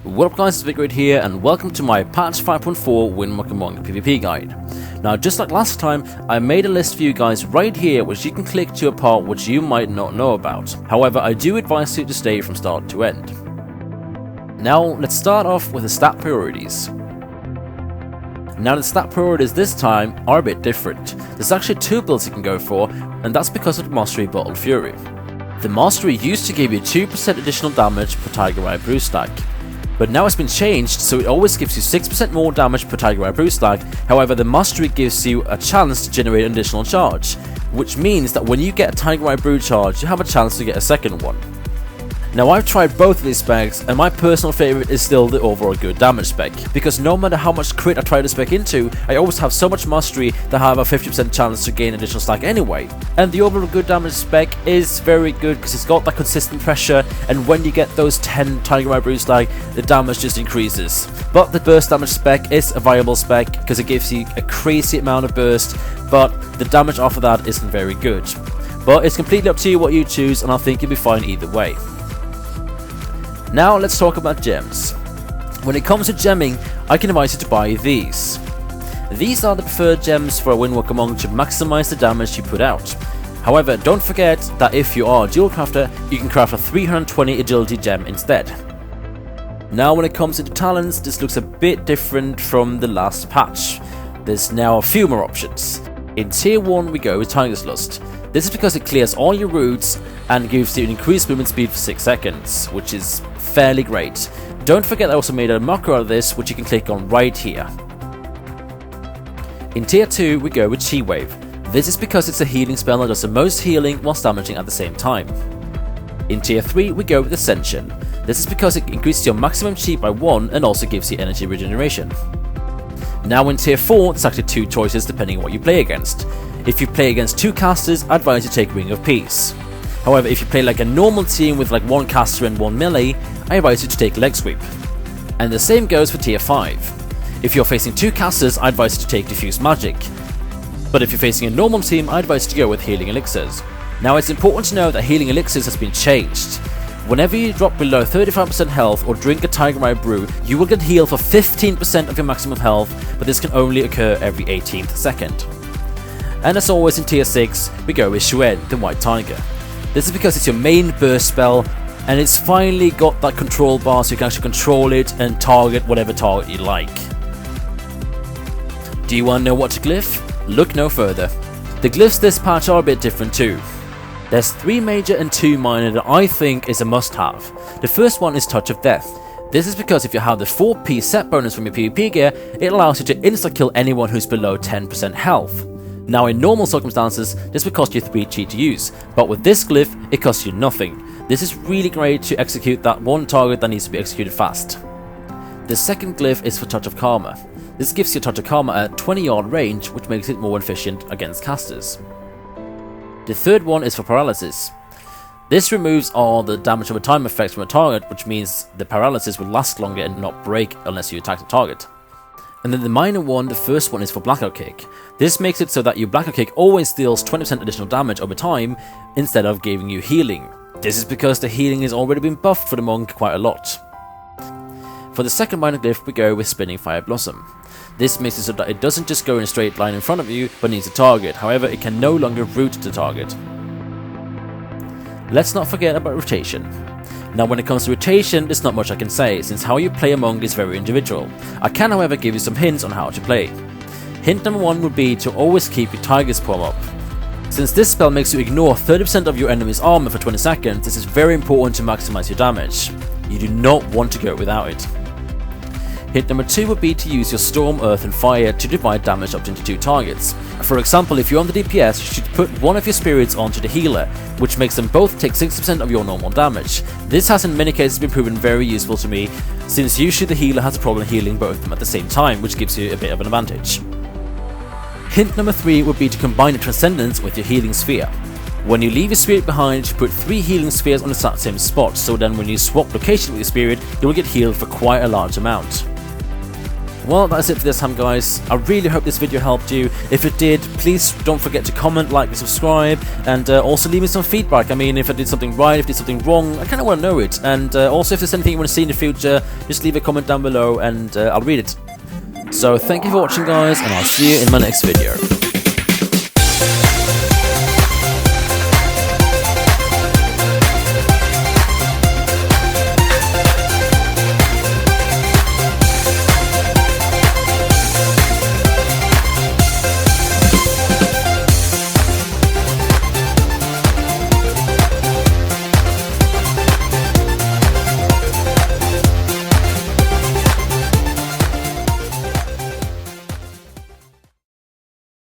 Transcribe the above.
What up guys, it's Vicarate here and welcome to my patch 5.4 Windwalker Monk PvP guide. Now just like last time, I made a list for you guys right here which you can click to a part which you might not know about. However, I do advise you to stay from start to end. Now let's start off with the stat priorities. Now the stat priorities this time are a bit different. There's actually two builds you can go for, and that's because of the Mastery Bottled Fury. The Mastery used to give you 2% additional damage per Tiger Eye Brew stack. But now it's been changed, so it always gives you 6% more damage per Tiger Eye Brew stack. However, the Mastery gives you a chance to generate an additional charge, which means that when you get a Tiger Eye Brew charge, you have a chance to get a second one. Now I've tried both of these specs, and my personal favourite is still the overall good damage spec, because no matter how much crit I try to spec into, I always have so much mastery that I have a 50% chance to gain additional stack anyway. And the overall good damage spec is very good because it's got that consistent pressure, and when you get those 10 Tiger Eye Brew stack, the damage just increases. But the burst damage spec is a viable spec because it gives you a crazy amount of burst, but the damage off of that isn't very good. But it's completely up to you what you choose, and I think you'll be fine either way. Now let's talk about gems. When it comes to gemming, I can advise you to buy these. These are the preferred gems for a Windwalker Monk to maximize the damage you put out. However, don't forget that if you are a dual crafter, you can craft a 320 agility gem instead. Now when it comes to talents, this looks a bit different from the last patch. There's now a few more options. In tier 1 we go with Tiger's Lust. This is because it clears all your roots and gives you an increased movement speed for 6 seconds, which is fairly great. Don't forget I also made a marker out of this, which you can click on right here. In tier 2 we go with Chi Wave. This is because it's a healing spell that does the most healing whilst damaging at the same time. In tier 3 we go with Ascension. This is because it increases your maximum chi by 1 and also gives you energy regeneration. Now in tier 4 there's actually two choices depending on what you play against. If you play against 2 casters, I advise you take Ring of Peace. However, if you play like a normal team with like 1 caster and 1 melee, I advise you to take Leg Sweep. And the same goes for tier 5. If you're facing 2 casters, I advise you to take Diffuse Magic. But if you're facing a normal team, I advise you to go with Healing Elixirs. Now it's important to know that Healing Elixirs has been changed. Whenever you drop below 35% health or drink a Tiger Eye Brew, you will get healed for 15% of your maximum health, but this can only occur every 18th second. And as always in tier 6, we go with Shuen, the White Tiger. This is because it's your main burst spell, and it's finally got that control bar so you can actually control it and target whatever target you like. Do you want to know what to glyph? Look no further. The glyphs this patch are a bit different too. There's 3 major and 2 minor that I think is a must-have. The first one is Touch of Death. This is because if you have the 4p set bonus from your PvP gear, it allows you to insta-kill anyone who's below 10% health. Now in normal circumstances, this would cost you 3 chi to use, but with this glyph, it costs you nothing. This is really great to execute that one target that needs to be executed fast. The second glyph is for Touch of Karma. This gives you Touch of Karma at 20 yard range, which makes it more efficient against casters. The third one is for Paralysis. This removes all the damage over time effects from a target, which means the paralysis will last longer and not break unless you attack the target. And then the minor one, the first one, is for Blackout Kick. This makes it so that your Blackout Kick always deals 20% additional damage over time instead of giving you healing. This is because the healing has already been buffed for the monk quite a lot. For the second minor glyph we go with Spinning Fire Blossom. This makes it so that it doesn't just go in a straight line in front of you but needs a target, however it can no longer root the target. Let's not forget about rotation. Now when it comes to rotation, there's not much I can say, since how you play a monk is very individual. I can however give you some hints on how to play. Hint number 1 would be to always keep your Tiger's Palm up. Since this spell makes you ignore 30% of your enemy's armor for 20 seconds, this is very important to maximize your damage. You do not want to go without it. Hint number 2 would be to use your Storm, Earth and Fire to divide damage up into 2 targets. For example, if you're on the DPS, you should put one of your spirits onto the healer, which makes them both take 60% of your normal damage. This has in many cases been proven very useful to me, since usually the healer has a problem healing both of them at the same time, which gives you a bit of an advantage. Hint number 3 would be to combine the Transcendence with your Healing Sphere. When you leave your spirit behind, you put 3 healing spheres on the same spot, so then when you swap location with your spirit, you will get healed for quite a large amount. Well, that's it for this time, guys. I really hope this video helped you. If it did, please don't forget to comment, like, and subscribe, and also leave me some feedback. I mean, if I did something right, if I did something wrong, I kind of want to know it. And also, if there's anything you want to see in the future, just leave a comment down below, and I'll read it. So, thank you for watching, guys, and I'll see you in my next video.